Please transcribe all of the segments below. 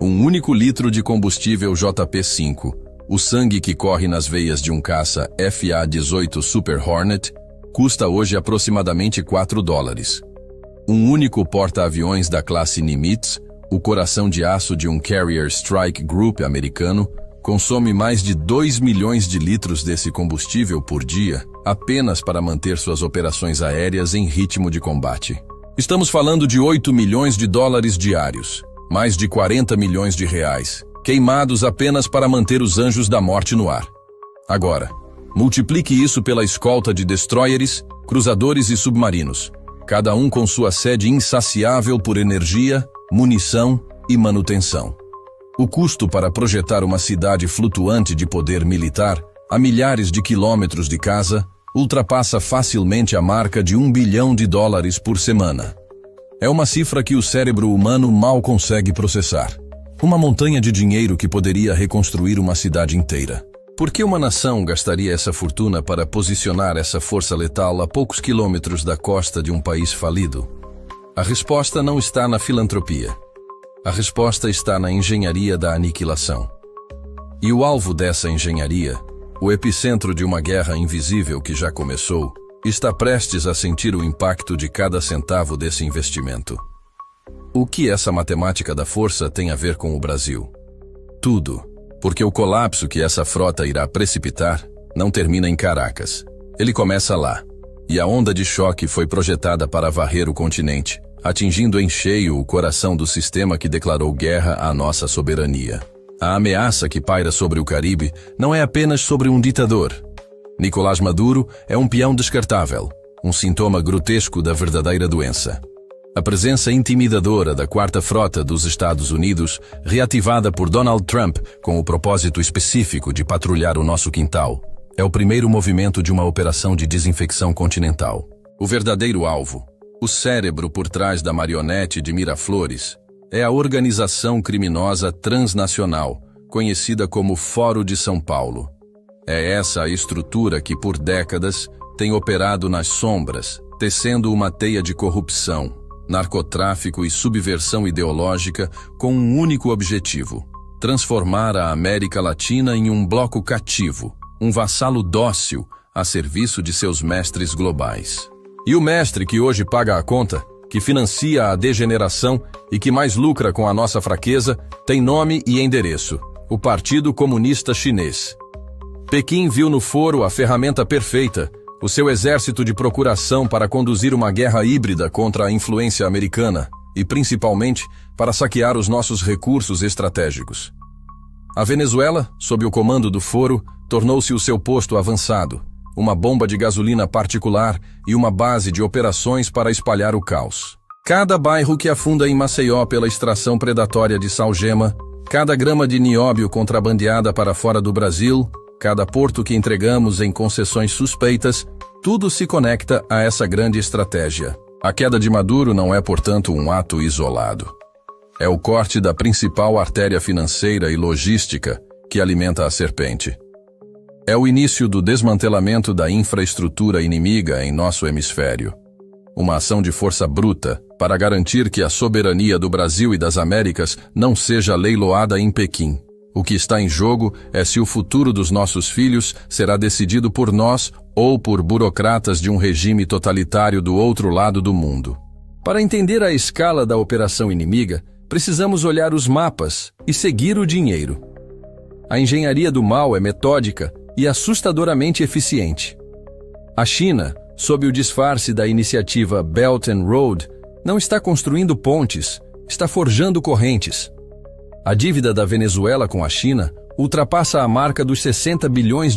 Um único litro de combustível JP-5, o sangue que corre nas veias de um caça FA-18 Super Hornet, custa hoje aproximadamente $4. Um único porta-aviões da classe Nimitz, o coração de aço de um Carrier Strike Group americano, consome mais de 2 milhões de litros desse combustível por dia, apenas para manter suas operações aéreas em ritmo de combate. Estamos falando de 8 milhões de dólares diários, mais de 40 milhões de reais, queimados apenas para manter os anjos da morte no ar. Agora, multiplique isso pela escolta de destroyers, cruzadores e submarinos, cada um com sua sede insaciável por energia, munição e manutenção. O custo para projetar uma cidade flutuante de poder militar a milhares de quilômetros de casa ultrapassa facilmente a marca de $1 bilhão por semana. É uma cifra que o cérebro humano mal consegue processar. Uma montanha de dinheiro que poderia reconstruir uma cidade inteira. Por que uma nação gastaria essa fortuna para posicionar essa força letal a poucos quilômetros da costa de um país falido? A resposta não está na filantropia. A resposta está na engenharia da aniquilação. E o alvo dessa engenharia, o epicentro de uma guerra invisível que já começou, está prestes a sentir o impacto de cada centavo desse investimento. O que essa matemática da força tem a ver com o Brasil? Tudo, porque o colapso que essa frota irá precipitar não termina em Caracas. Ele começa lá, e a onda de choque foi projetada para varrer o continente, atingindo em cheio o coração do sistema que declarou guerra à nossa soberania. A ameaça que paira sobre o Caribe não é apenas sobre um ditador. Nicolás Maduro é um peão descartável, um sintoma grotesco da verdadeira doença. A presença intimidadora da Quarta Frota dos Estados Unidos, reativada por Donald Trump com o propósito específico de patrulhar o nosso quintal, é o primeiro movimento de uma operação de desinfecção continental. O verdadeiro alvo, o cérebro por trás da marionete de Miraflores, é a organização criminosa transnacional, conhecida como Foro de São Paulo. É essa a estrutura que, por décadas, tem operado nas sombras, tecendo uma teia de corrupção, narcotráfico e subversão ideológica com um único objetivo: transformar a América Latina em um bloco cativo, um vassalo dócil a serviço de seus mestres globais. E o mestre que hoje paga a conta, que financia a degeneração e que mais lucra com a nossa fraqueza, tem nome e endereço: o Partido Comunista Chinês. Pequim viu no foro a ferramenta perfeita, o seu exército de procuração para conduzir uma guerra híbrida contra a influência americana e, principalmente, para saquear os nossos recursos estratégicos. A Venezuela, sob o comando do foro, tornou-se o seu posto avançado, uma bomba de gasolina particular e uma base de operações para espalhar o caos. Cada bairro que afunda em Maceió pela extração predatória de salgema, cada grama de nióbio contrabandeada para fora do Brasil, cada porto que entregamos em concessões suspeitas, tudo se conecta a essa grande estratégia. A queda de Maduro não é, portanto, um ato isolado. É o corte da principal artéria financeira e logística que alimenta a serpente. É o início do desmantelamento da infraestrutura inimiga em nosso hemisfério. Uma ação de força bruta para garantir que a soberania do Brasil e das Américas não seja leiloada em Pequim. O que está em jogo é se o futuro dos nossos filhos será decidido por nós ou por burocratas de um regime totalitário do outro lado do mundo. Para entender a escala da operação inimiga, precisamos olhar os mapas e seguir o dinheiro. A engenharia do mal é metódica e assustadoramente eficiente. A China, sob o disfarce da iniciativa Belt and Road, não está construindo pontes, está forjando correntes. A dívida da Venezuela com a China ultrapassa a marca dos $60 bilhões.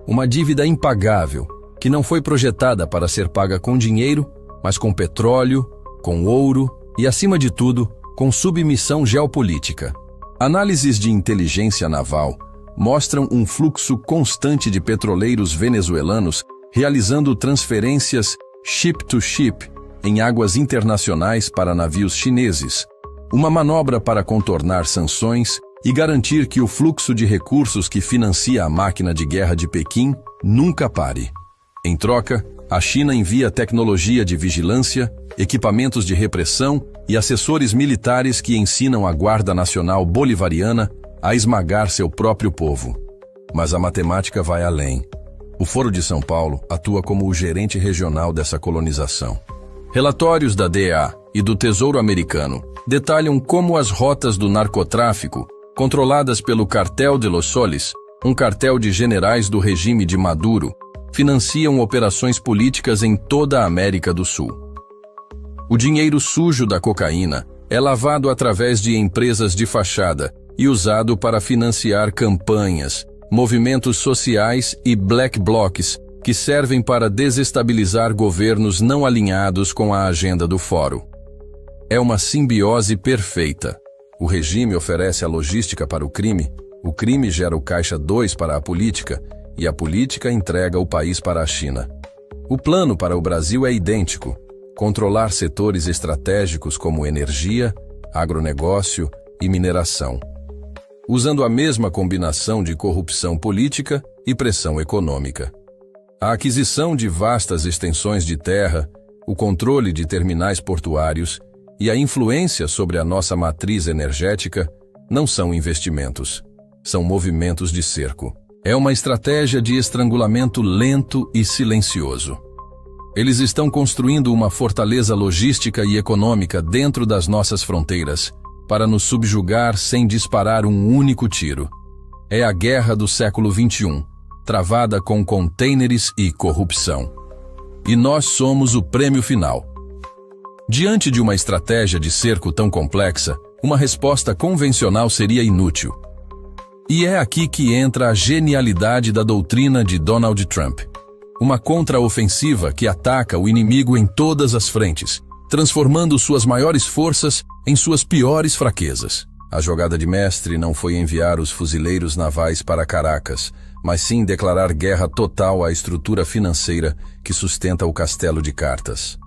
Uma dívida impagável, que não foi projetada para ser paga com dinheiro, mas com petróleo, com ouro e, acima de tudo, com submissão geopolítica. Análises de inteligência naval mostram um fluxo constante de petroleiros venezuelanos realizando transferências ship-to-ship em águas internacionais para navios chineses, uma manobra para contornar sanções e garantir que o fluxo de recursos que financia a máquina de guerra de Pequim nunca pare. Em troca, a China envia tecnologia de vigilância, equipamentos de repressão e assessores militares que ensinam a Guarda Nacional Bolivariana a esmagar seu próprio povo. Mas a matemática vai além. O Foro de São Paulo atua como o gerente regional dessa colonização. Relatórios da DEA e do Tesouro Americano detalham como as rotas do narcotráfico, controladas pelo Cartel de Los Soles, um cartel de generais do regime de Maduro, financiam operações políticas em toda a América do Sul. O dinheiro sujo da cocaína é lavado através de empresas de fachada e usado para financiar campanhas, movimentos sociais e black blocs que servem para desestabilizar governos não alinhados com a agenda do Fórum. É uma simbiose perfeita. O regime oferece a logística para o crime gera o caixa 2 para a política e a política entrega o país para a China. O plano para o Brasil é idêntico: controlar setores estratégicos como energia, agronegócio e mineração, usando a mesma combinação de corrupção política e pressão econômica. A aquisição de vastas extensões de terra, o controle de terminais portuários e a influência sobre a nossa matriz energética não são investimentos, são movimentos de cerco. É uma estratégia de estrangulamento lento e silencioso. Eles estão construindo uma fortaleza logística e econômica dentro das nossas fronteiras, para nos subjugar sem disparar um único tiro. É a guerra do século XXI, travada com contêineres e corrupção. E nós somos o prêmio final. Diante de uma estratégia de cerco tão complexa, uma resposta convencional seria inútil. E é aqui que entra a genialidade da doutrina de Donald Trump. Uma contraofensiva que ataca o inimigo em todas as frentes, transformando suas maiores forças em suas piores fraquezas. A jogada de mestre não foi enviar os fuzileiros navais para Caracas, mas sim declarar guerra total à estrutura financeira que sustenta o castelo de cartas.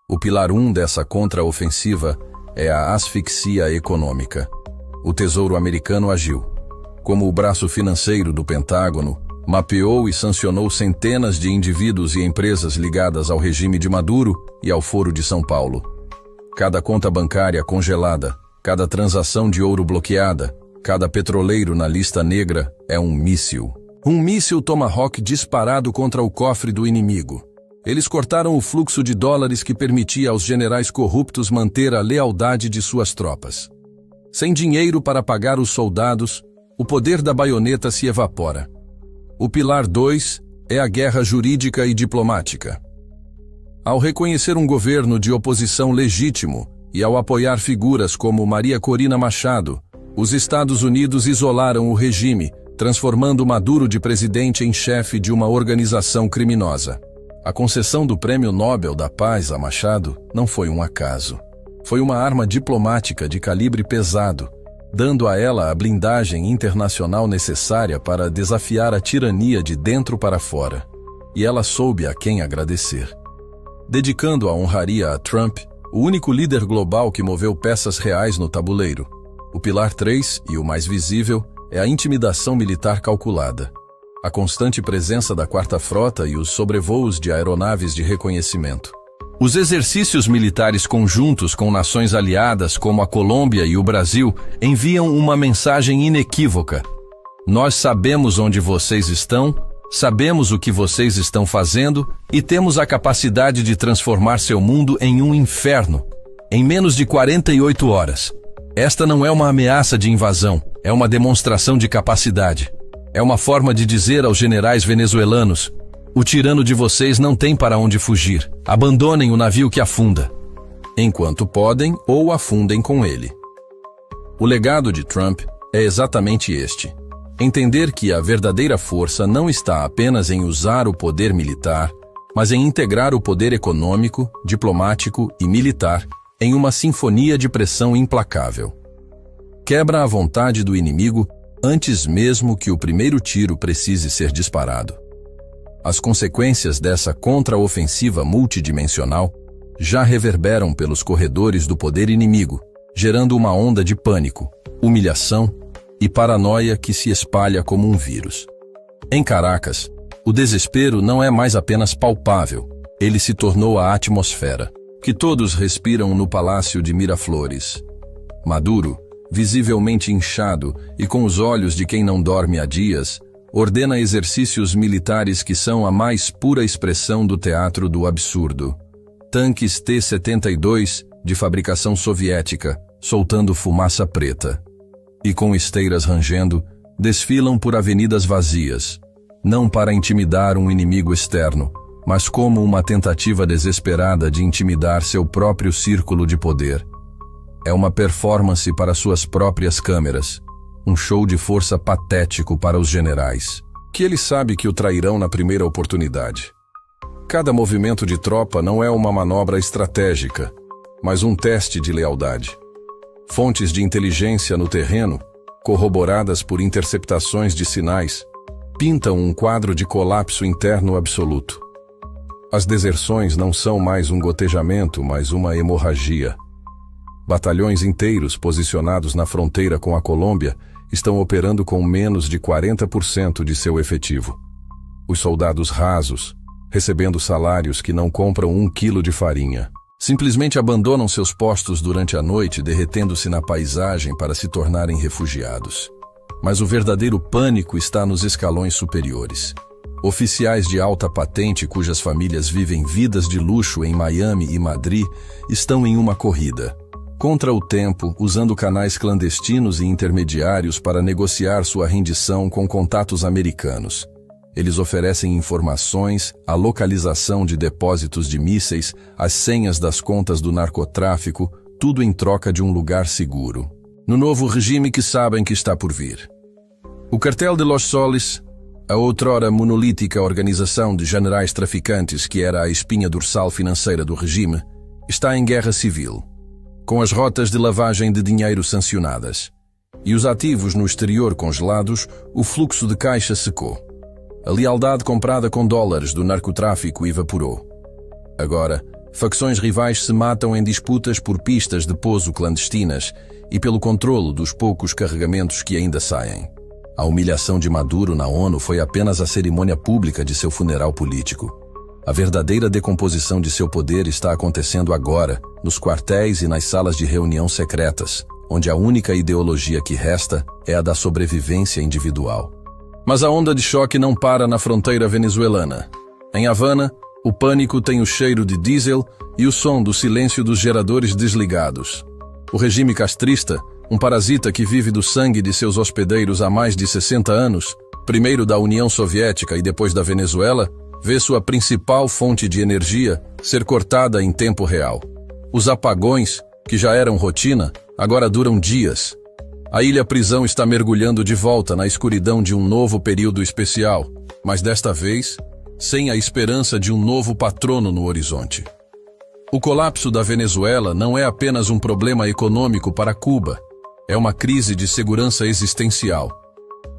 O pilar 1 dessa contraofensiva é a asfixia econômica. O Tesouro Americano agiu. Como o braço financeiro do Pentágono, mapeou e sancionou centenas de indivíduos e empresas ligadas ao regime de Maduro e ao Foro de São Paulo. Cada conta bancária congelada, cada transação de ouro bloqueada, cada petroleiro na lista negra é um míssil. Um míssil Tomahawk disparado contra o cofre do inimigo. Eles cortaram o fluxo de dólares que permitia aos generais corruptos manter a lealdade de suas tropas. Sem dinheiro para pagar os soldados, o poder da baioneta se evapora. O pilar 2 é a guerra jurídica e diplomática. Ao reconhecer um governo de oposição legítimo e ao apoiar figuras como Maria Corina Machado, os Estados Unidos isolaram o regime, transformando Maduro de presidente em chefe de uma organização criminosa. A concessão do Prêmio Nobel da Paz a Machado não foi um acaso. Foi uma arma diplomática de calibre pesado, dando a ela a blindagem internacional necessária para desafiar a tirania de dentro para fora. E ela soube a quem agradecer. Dedicando a honraria a Trump, o único líder global que moveu peças reais no tabuleiro. O pilar 3, e o mais visível, é a intimidação militar calculada. A constante presença da Quarta Frota e os sobrevoos de aeronaves de reconhecimento. Os exercícios militares conjuntos com nações aliadas como a Colômbia e o Brasil enviam uma mensagem inequívoca. Nós sabemos onde vocês estão, sabemos o que vocês estão fazendo e temos a capacidade de transformar seu mundo em um inferno, em menos de 48 horas. Esta não é uma ameaça de invasão, é uma demonstração de capacidade. É uma forma de dizer aos generais venezuelanos: o tirano de vocês não tem para onde fugir. Abandonem o navio que afunda. Enquanto podem, ou afundem com ele. O legado de Trump é exatamente este. Entender que a verdadeira força não está apenas em usar o poder militar, mas em integrar o poder econômico, diplomático e militar em uma sinfonia de pressão implacável. Quebra a vontade do inimigo antes mesmo que o primeiro tiro precise ser disparado. As consequências dessa contraofensiva multidimensional já reverberam pelos corredores do poder inimigo, gerando uma onda de pânico, humilhação e paranoia que se espalha como um vírus. Em Caracas, o desespero não é mais apenas palpável, ele se tornou a atmosfera. que todos respiram no Palácio de Miraflores. Maduro, visivelmente inchado e com os olhos de quem não dorme há dias, ordena exercícios militares que são a mais pura expressão do teatro do absurdo. Tanques T-72, de fabricação soviética, soltando fumaça preta. E com esteiras rangendo, desfilam por avenidas vazias, não para intimidar um inimigo externo, mas como uma tentativa desesperada de intimidar seu próprio círculo de poder. É uma performance para suas próprias câmeras, um show de força patético para os generais, que ele sabe que o trairão na primeira oportunidade. Cada movimento de tropa não é uma manobra estratégica, mas um teste de lealdade. Fontes de inteligência no terreno, corroboradas por interceptações de sinais, pintam um quadro de colapso interno absoluto. As deserções não são mais um gotejamento, mas uma hemorragia. Batalhões inteiros posicionados na fronteira com a Colômbia estão operando com menos de 40% de seu efetivo. Os soldados rasos, recebendo salários que não compram 1 quilo de farinha, simplesmente abandonam seus postos durante a noite, derretendo-se na paisagem para se tornarem refugiados. Mas o verdadeiro pânico está nos escalões superiores. Oficiais de alta patente cujas famílias vivem vidas de luxo em Miami e Madrid estão em uma corrida contra o tempo, usando canais clandestinos e intermediários para negociar sua rendição com contatos americanos. Eles oferecem informações, a localização de depósitos de mísseis, as senhas das contas do narcotráfico, tudo em troca de um lugar seguro. No novo regime que sabem que está por vir. O Cartel de Los Soles, a outrora monolítica organização de generais traficantes que era a espinha dorsal financeira do regime, está em guerra civil, com as rotas de lavagem de dinheiro sancionadas. E os ativos no exterior congelados, o fluxo de caixa secou. A lealdade comprada com dólares do narcotráfico evaporou. Agora, facções rivais se matam em disputas por pistas de pouso clandestinas e pelo controlo dos poucos carregamentos que ainda saem. A humilhação de Maduro na ONU foi apenas a cerimônia pública de seu funeral político. A verdadeira decomposição de seu poder está acontecendo agora, nos quartéis e nas salas de reunião secretas, onde a única ideologia que resta é a da sobrevivência individual. Mas a onda de choque não para na fronteira venezuelana. Em Havana, o pânico tem o cheiro de diesel e o som do silêncio dos geradores desligados. O regime castrista, um parasita que vive do sangue de seus hospedeiros há mais de 60 anos, primeiro da União Soviética e depois da Venezuela, vê sua principal fonte de energia ser cortada em tempo real. Os apagões, que já eram rotina, agora duram dias. A ilha-prisão está mergulhando de volta na escuridão de um novo período especial, mas desta vez, sem a esperança de um novo patrono no horizonte. O colapso da Venezuela não é apenas um problema econômico para Cuba, é uma crise de segurança existencial.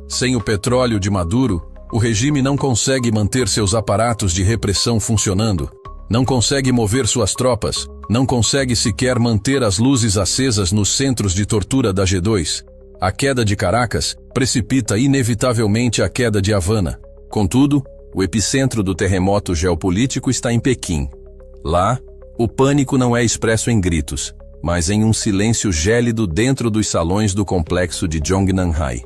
Sem o petróleo de Maduro, o regime não consegue manter seus aparatos de repressão funcionando, não consegue mover suas tropas, não consegue sequer manter as luzes acesas nos centros de tortura da G2. A queda de Caracas precipita inevitavelmente a queda de Havana. Contudo, o epicentro do terremoto geopolítico está em Pequim. Lá, o pânico não é expresso em gritos, mas em um silêncio gélido dentro dos salões do complexo de Zhongnanhai.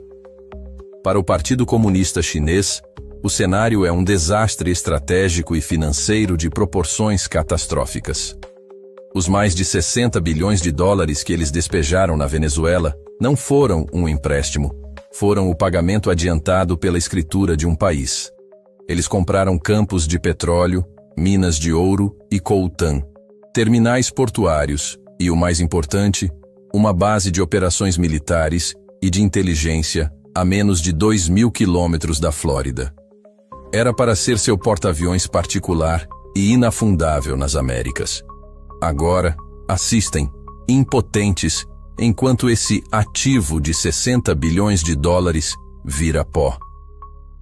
Para o Partido Comunista Chinês, o cenário é um desastre estratégico e financeiro de proporções catastróficas. Os mais de 60 bilhões de dólares que eles despejaram na Venezuela não foram um empréstimo, foram o pagamento adiantado pela escritura de um país. Eles compraram campos de petróleo, minas de ouro e coltan, terminais portuários e, o mais importante, uma base de operações militares e de inteligência a menos de 2.000 quilômetros da Flórida. Era para ser seu porta-aviões particular e inafundável nas Américas. Agora, assistem, impotentes, enquanto esse ativo de 60 bilhões de dólares vira pó.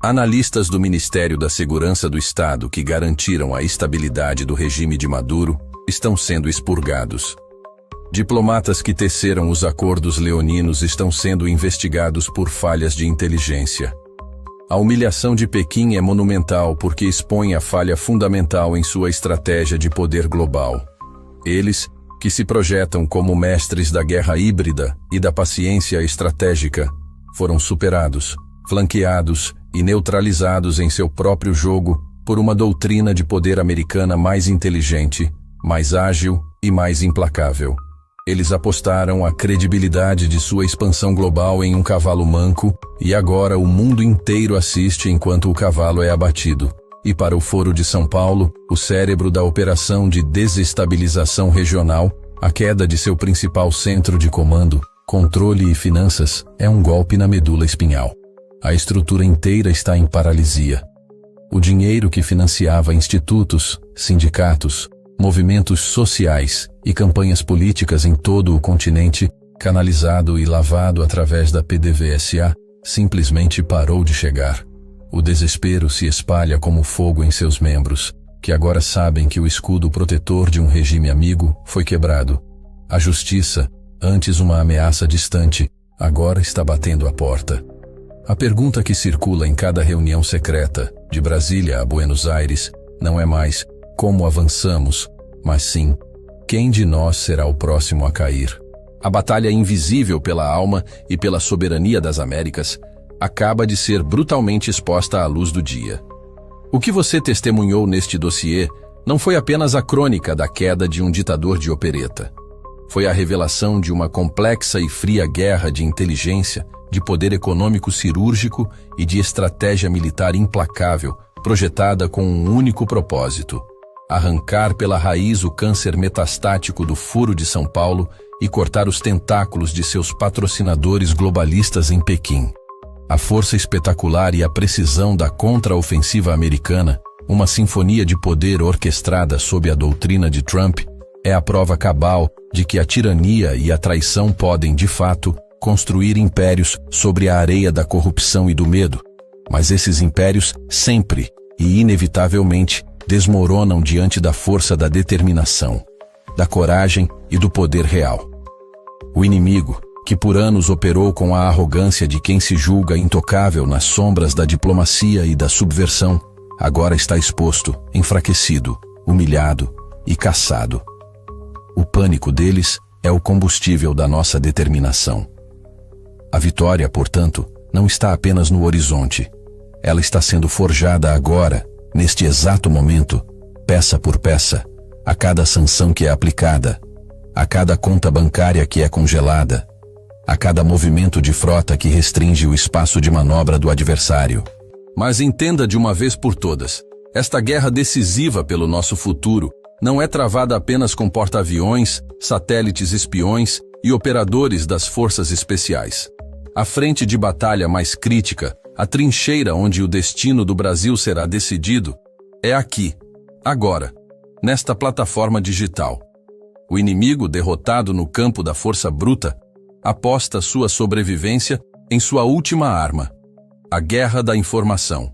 Analistas do Ministério da Segurança do Estado que garantiram a estabilidade do regime de Maduro estão sendo expurgados. Diplomatas que teceram os acordos leoninos estão sendo investigados por falhas de inteligência. A humilhação de Pequim é monumental porque expõe a falha fundamental em sua estratégia de poder global. Eles, que se projetam como mestres da guerra híbrida e da paciência estratégica, foram superados, flanqueados e neutralizados em seu próprio jogo por uma doutrina de poder americana mais inteligente, mais ágil e mais implacável. Eles apostaram a credibilidade de sua expansão global em um cavalo manco e agora o mundo inteiro assiste enquanto o cavalo é abatido. E para o Foro de São Paulo, o cérebro da operação de desestabilização regional, a queda de seu principal centro de comando, controle e finanças, é um golpe na medula espinhal. A estrutura inteira está em paralisia. O dinheiro que financiava institutos, sindicatos, movimentos sociais e campanhas políticas em todo o continente, canalizado e lavado através da PDVSA, simplesmente parou de chegar. O desespero se espalha como fogo em seus membros, que agora sabem que o escudo protetor de um regime amigo foi quebrado. A justiça, antes uma ameaça distante, agora está batendo à porta. A pergunta que circula em cada reunião secreta, de Brasília a Buenos Aires, não é mais como avançamos, mas sim, quem de nós será o próximo a cair? A batalha invisível pela alma e pela soberania das Américas acaba de ser brutalmente exposta à luz do dia. O que você testemunhou neste dossiê não foi apenas a crônica da queda de um ditador de opereta. Foi a revelação de uma complexa e fria guerra de inteligência, de poder econômico cirúrgico e de estratégia militar implacável, projetada com um único propósito: arrancar pela raiz o câncer metastático do Foro de São Paulo e cortar os tentáculos de seus patrocinadores globalistas em Pequim. A força espetacular e a precisão da contra-ofensiva americana, uma sinfonia de poder orquestrada sob a doutrina de Trump, é a prova cabal de que a tirania e a traição podem, de fato, construir impérios sobre a areia da corrupção e do medo. Mas esses impérios sempre e inevitavelmente desmoronam diante da força da determinação, da coragem e do poder real. O inimigo, que por anos operou com a arrogância de quem se julga intocável nas sombras da diplomacia e da subversão, agora está exposto, enfraquecido, humilhado e caçado. O pânico deles é o combustível da nossa determinação. A vitória, portanto, não está apenas no horizonte. Ela está sendo forjada agora, neste exato momento, peça por peça, a cada sanção que é aplicada, a cada conta bancária que é congelada, a cada movimento de frota que restringe o espaço de manobra do adversário. Mas entenda de uma vez por todas, esta guerra decisiva pelo nosso futuro não é travada apenas com porta-aviões, satélites espiões e operadores das forças especiais. A frente de batalha mais crítica, a trincheira onde o destino do Brasil será decidido, é aqui, agora, nesta plataforma digital. O inimigo, derrotado no campo da força bruta, aposta sua sobrevivência em sua última arma, a guerra da informação.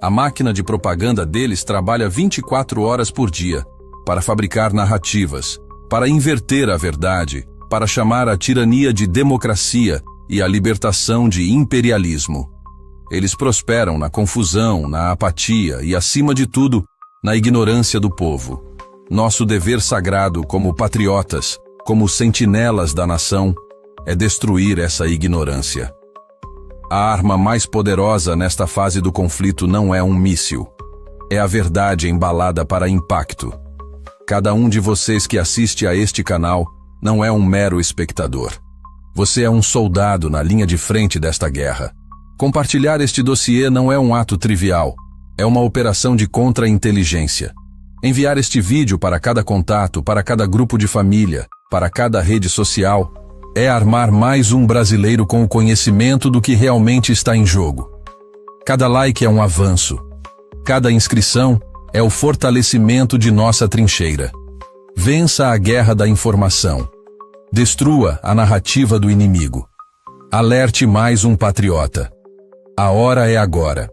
A máquina de propaganda deles trabalha 24 horas por dia para fabricar narrativas, para inverter a verdade, para chamar a tirania de democracia e a libertação de imperialismo. Eles prosperam na confusão, na apatia e, acima de tudo, na ignorância do povo. Nosso dever sagrado como patriotas, como sentinelas da nação, é destruir essa ignorância. A arma mais poderosa nesta fase do conflito não é um míssil. É a verdade embalada para impacto. Cada um de vocês que assiste a este canal não é um mero espectador. Você é um soldado na linha de frente desta guerra. Compartilhar este dossiê não é um ato trivial. É uma operação de contra-inteligência. Enviar este vídeo para cada contato, para cada grupo de família, para cada rede social, é armar mais um brasileiro com o conhecimento do que realmente está em jogo. Cada like é um avanço. Cada inscrição é o fortalecimento de nossa trincheira. Vença a guerra da informação. Destrua a narrativa do inimigo. Alerte mais um patriota. A hora é agora.